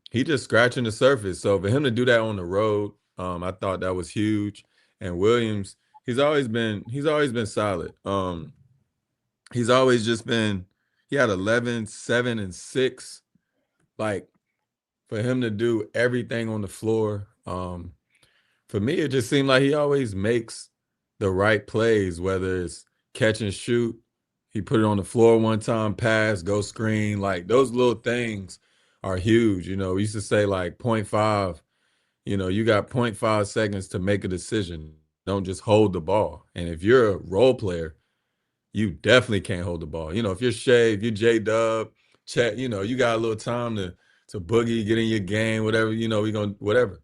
he just scratching the surface. So for him to do that on the road, I thought that was huge. And Williams, he's always been solid. He's always just been, he had 11, 7, and 6. Like, for him to do everything on the floor, for me, it just seemed like he always makes the right plays, whether it's catch and shoot. He put it on the floor one time, pass, go screen. Like, those little things are huge. We used to say like 0.5, you got 0.5 seconds to make a decision. Don't just hold the ball. And if you're a role player, you definitely can't hold the ball. If you're Shai, if you're JDub, Chet, you got a little time to boogie, get in your game, whatever, we're going to, whatever.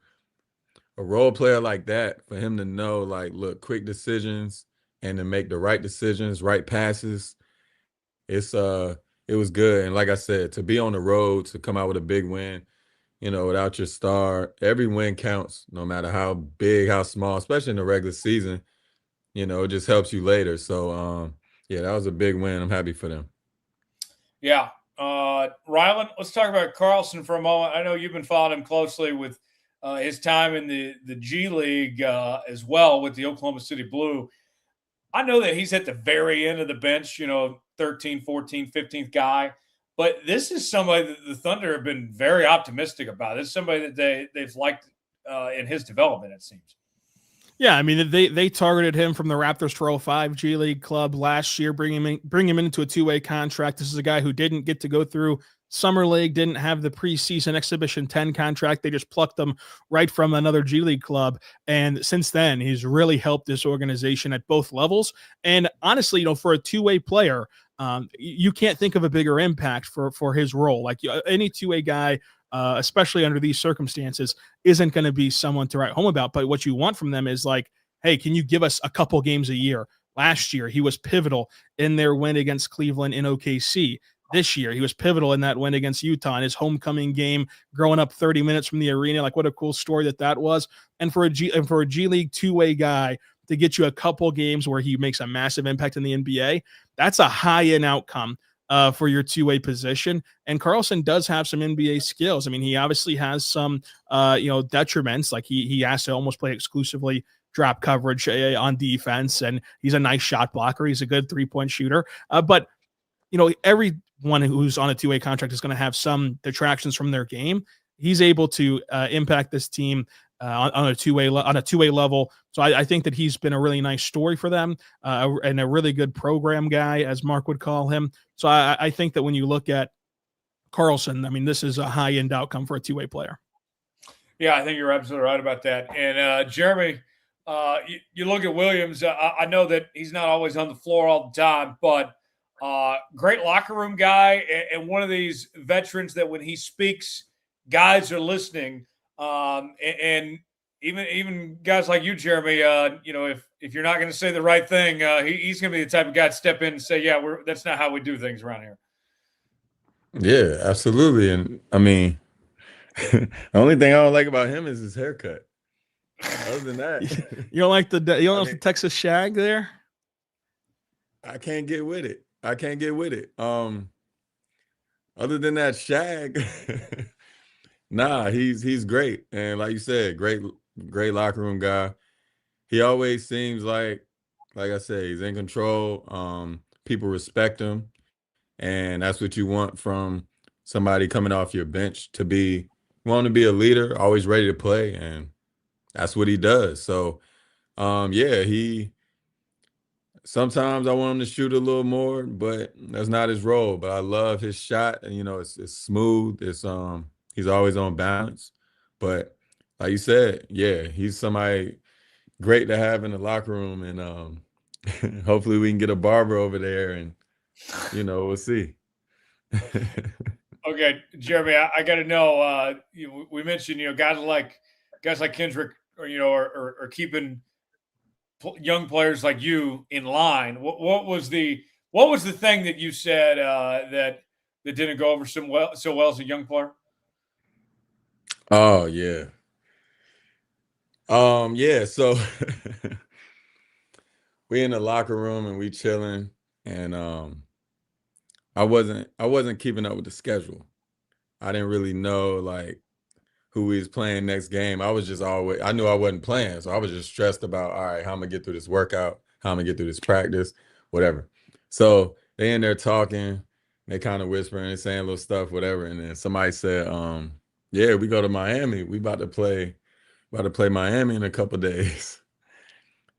A role player like that, for him to know, like, look, quick decisions and to make the right decisions, right passes, it was good. And like I said, to be on the road, to come out with a big win, without your star, every win counts, no matter how big, how small, especially in the regular season. It just helps you later. So, yeah, that was a big win. I'm happy for them. Yeah. Rylan, let's talk about Carlson for a moment. I know you've been following him closely with his time in the G League as well with the Oklahoma City Blue. I know that he's at the very end of the bench, 13, 14, 15th guy. But this is somebody that the Thunder have been very optimistic about. This is somebody that they've liked in his development, it seems. Yeah, I mean, they targeted him from the Raptors 405 G League club last year, bring him into a two-way contract. This is a guy who didn't get to go through Summer League, didn't have the preseason Exhibition 10 contract. They just plucked him right from another G League club. And since then, he's really helped this organization at both levels. And honestly, for a two-way player, you can't think of a bigger impact for his role. Like any two-way guy, especially under these circumstances, isn't going to be someone to write home about. But what you want from them is like, hey, can you give us a couple games a year? Last year, he was pivotal in their win against Cleveland in OKC. This year, he was pivotal in that win against Utah in his homecoming game, growing up 30 minutes from the arena. Like, what a cool story that was. And for a G League two-way guy to get you a couple games where he makes a massive impact in the NBA, that's a high-end outcome for your two-way position. And Carlson does have some NBA skills. I mean, he obviously has some, detriments. Like he has to almost play exclusively drop coverage on defense, and he's a nice shot blocker. He's a good three-point shooter. But everyone who's on a two-way contract is going to have some detractions from their game. He's able to impact this team on a two-way level. So I think that he's been a really nice story for them and a really good program guy, as Mark would call him. So I think that when you look at Carlson, I mean, this is a high-end outcome for a two-way player. Yeah, I think you're absolutely right about that. And Jeremy, you look at Williams. I know that he's not always on the floor all the time, but great locker room guy and one of these veterans that when he speaks, guys are listening. And even guys like you, Jeremy, if you're not going to say the right thing, he's going to be the type of guy to step in and say, yeah, that's not how we do things around here. Yeah, absolutely. And I mean, the only thing I don't like about him is his haircut. Other than that, you don't like the Texas shag there? I can't get with it. Other than that shag, nah, he's great. And like you said, great locker room guy. He always seems like I said, he's in control. People respect him. And that's what you want from somebody coming off your bench you want to be a leader, always ready to play. And that's what he does. So, sometimes I want him to shoot a little more, but that's not his role. But I love his shot. And, it's smooth. He's always on balance. But like you said, yeah, he's somebody great to have in the locker room. And hopefully we can get a barber over there and, we'll see. Okay, Jeremy, I got to know. We mentioned, guys like Kendrich, or keeping young players like you in line. What was the thing that you said that didn't go over so well as a young player? Oh yeah. So we in the locker room and we chilling, and I wasn't keeping up with the schedule. I didn't really know like who we was playing next game. I knew I wasn't playing, so I was just stressed about, all right, how I'm gonna get through this workout, how I'm gonna get through this practice, whatever. So they in there talking, they kind of whispering and saying little stuff, whatever. And then somebody said, yeah, we go to Miami. We about to play Miami in a couple days.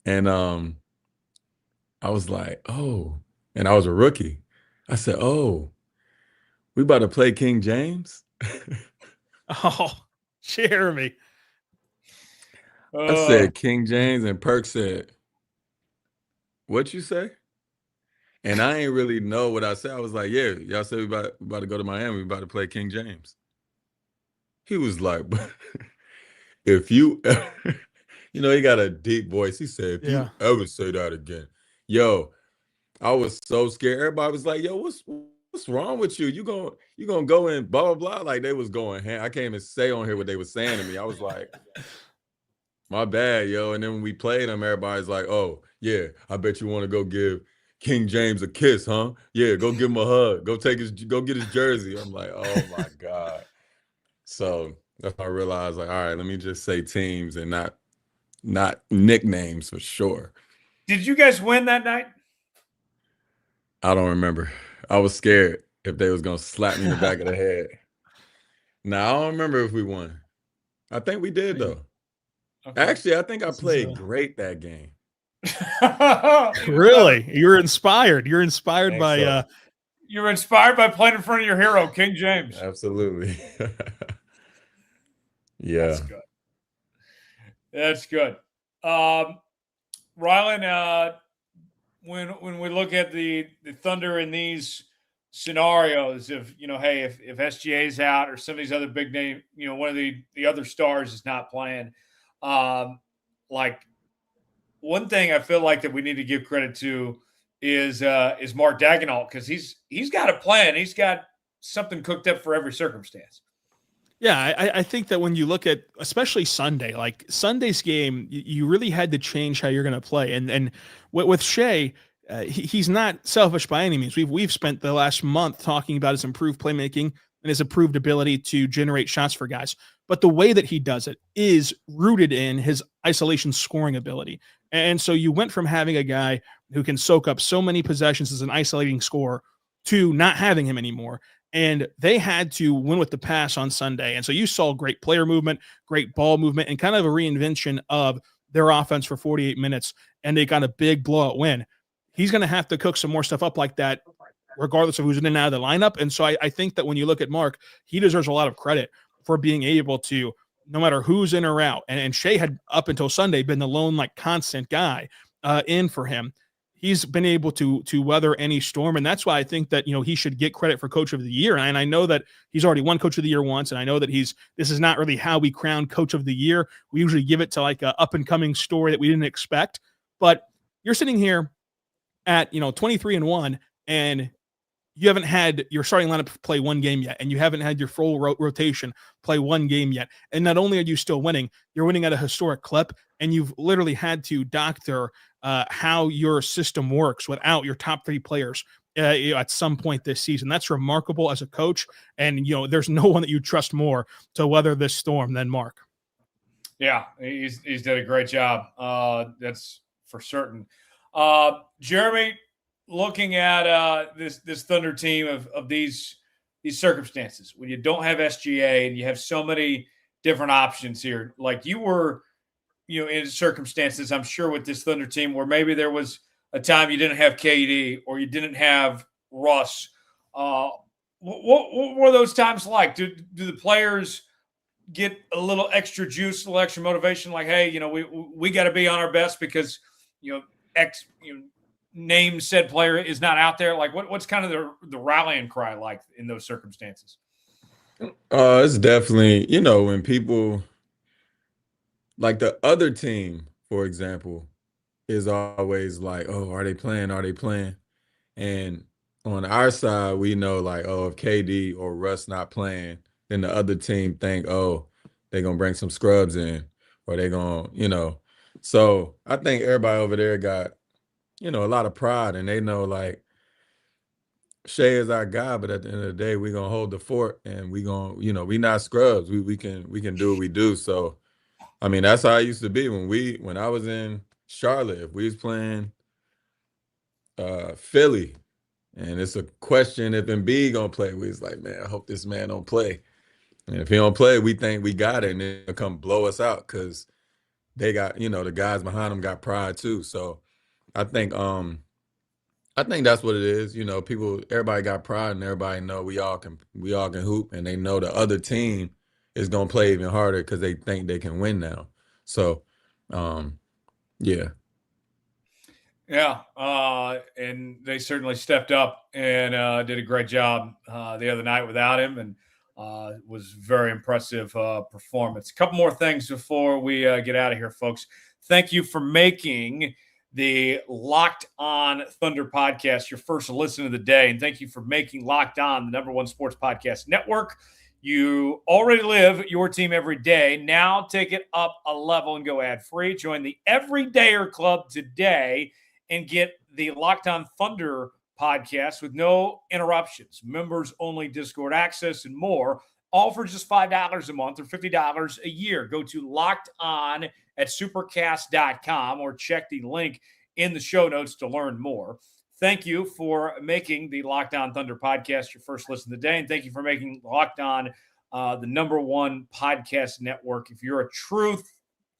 And I was like, oh, and I was a rookie. I said, oh, we about to play King James? Oh, Jeremy. I said King James, and Perk said, what you say? And I ain't really know what I said. I was like, yeah, y'all said we about to go to Miami. We about to play King James. He was like, if you ever, he got a deep voice. He said, if you ever say that again, yo, I was so scared. Everybody was like, yo, what's wrong with you? You gonna go in blah, blah, blah. Like they was going, I can't even say on here what they were saying to me. I was like, my bad, yo. And then when we played them, everybody's like, oh, yeah, I bet you want to go give King James a kiss, huh? Yeah, go give him a hug. Go get his jersey. I'm like, oh my God. So that's when I realized, like, all right, let me just say teams and not nicknames for sure. Did you guys win that night? I don't remember. I was scared if they was gonna slap me in the back of the head. Now I don't remember if we won. I think we did though. Okay. Actually, I think I played great that game. Really? You're inspired. You're inspired by so. You're inspired by playing in front of your hero, King James. Absolutely. Yeah. That's good. That's good. Rylan, when we look at the Thunder in these scenarios, if if SGA's out or some of these other big name, one of the other stars is not playing, like one thing I feel like that we need to give credit to is Mark Daigneault, because he's got a plan. He's got something cooked up for every circumstance. Yeah, I think that when you look at especially Sunday, like Sunday's game, you really had to change how you're going to play. And with Shai, he's not selfish by any means. We've spent the last month talking about his improved playmaking and his improved ability to generate shots for guys. But the way that he does it is rooted in his isolation scoring ability. And so you went from having a guy who can soak up so many possessions as an isolating scorer to not having him anymore. And they had to win with the pass on Sunday. And so you saw great player movement, great ball movement, and kind of a reinvention of their offense for 48 minutes. And they got a big blowout win. He's going to have to cook some more stuff up like that, regardless of who's in and out of the lineup. And so I think that when you look at Mark, he deserves a lot of credit for being able to, no matter who's in or out. And Shai had up until Sunday been the lone, like, constant guy in for him. He's been able to weather any storm. And that's why I think that, he should get credit for Coach of the Year. And I know that he's already won Coach of the Year once. And I know that this is not really how we crown Coach of the Year. We usually give it to like a up and coming story that we didn't expect. But you're sitting here at, 23-1, and you haven't had your starting lineup play one game yet, and you haven't had your full rotation play one game yet. And not only are you still winning, you're winning at a historic clip, and you've literally had to doctor how your system works without your top three players at some point this season. That's remarkable as a coach, and there's no one that you trust more to weather this storm than Mark. Yeah, he's done a great job. That's for certain. Jeremy, looking at this Thunder team of these circumstances, when you don't have SGA and you have so many different options here, like you were, in circumstances, I'm sure, with this Thunder team where maybe there was a time you didn't have KD or you didn't have Russ. What were those times like? Do the players get a little extra juice, a little extra motivation? Like, hey, we got to be on our best because X name said player is not out there. Like, what's kind of the rallying cry like in those circumstances? It's definitely, when people like the other team, for example, is always like, oh, are they playing? Are they playing? And on our side, we know like, oh, if KD or Russ not playing, then the other team think, oh, they're going to bring some scrubs in, or they're going to, So I think everybody over there got, a lot of pride, and they know like Shai is our guy, but at the end of the day, we're going to hold the fort, and we going to, we not scrubs. We can do what we do. So, I mean, that's how I used to be when I was in Charlotte. If we was playing Philly, and it's a question if Embiid gonna play, we was like, man, I hope this man don't play. And if he don't play, we think we got it, and they'll come blow us out because they got, the guys behind them got pride too. So I think that's what it is. Everybody got pride, and everybody know we all can hoop, and they know the other team is gonna play even harder because they think they can win now. So, yeah. Yeah, and they certainly stepped up and did a great job the other night without him, and was very impressive performance. A couple more things before we get out of here, folks. Thank you for making the Locked On Thunder podcast your first listen of the day, and thank you for making Locked On the #1 sports podcast network. You already live your team every day. Now take it up a level and go ad-free. Join the Everydayer Club today and get the Locked On Thunder podcast with no interruptions, members only Discord access, and more, all for just $5 a month or $50 a year. Go to Locked On at supercast.com or check the link in the show notes to learn more. Thank you for making the Locked On Thunder podcast your first listen of the day, and thank you for making Locked On the #1 podcast network. If you're a true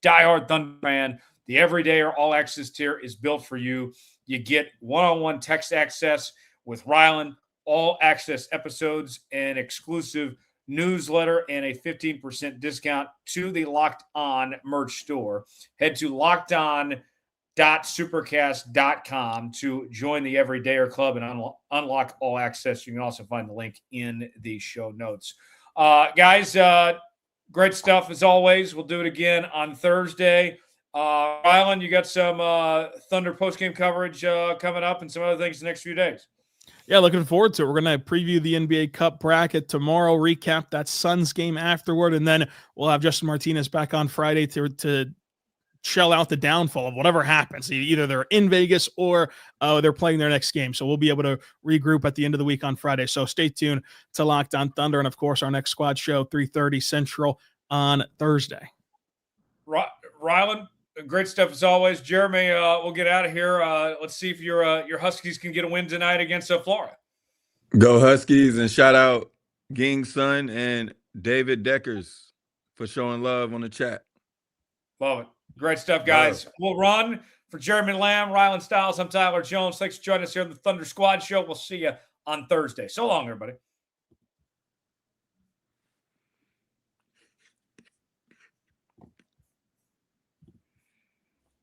diehard Thunder fan, the Everyday or All Access tier is built for you. You get one-on-one text access with Rylan, all access episodes, and exclusive newsletter, and a 15% discount to the Locked On merch store. Head to lockedon.supercast.com to join the Everydayer Club and unlock all access. You can also find the link in the show notes. Guys, great stuff as always. We'll do it again on Thursday. Rylan, you got some Thunder postgame coverage coming up and some other things the next few days. Yeah, looking forward to it. We're going to preview the NBA Cup bracket tomorrow, recap that Suns game afterward, and then we'll have Justin Martinez back on Friday to shell out the downfall of whatever happens. Either they're in Vegas or they're playing their next game. So we'll be able to regroup at the end of the week on Friday. So stay tuned to Locked On Thunder, and, of course, our next squad show, 3:30 Central on Thursday. Rylan, great stuff as always. Jeremy, we'll get out of here. Let's see if your Huskies can get a win tonight against Florida. Go Huskies, and shout out Ging's son and David Deckers for showing love on the chat. Love it. Great stuff, guys. We'll run for Jeremy Lamb, Rylan Stiles. I'm Tyler Jones. Thanks for joining us here on the Thunder Squad Show. We'll see you on Thursday. So long, everybody.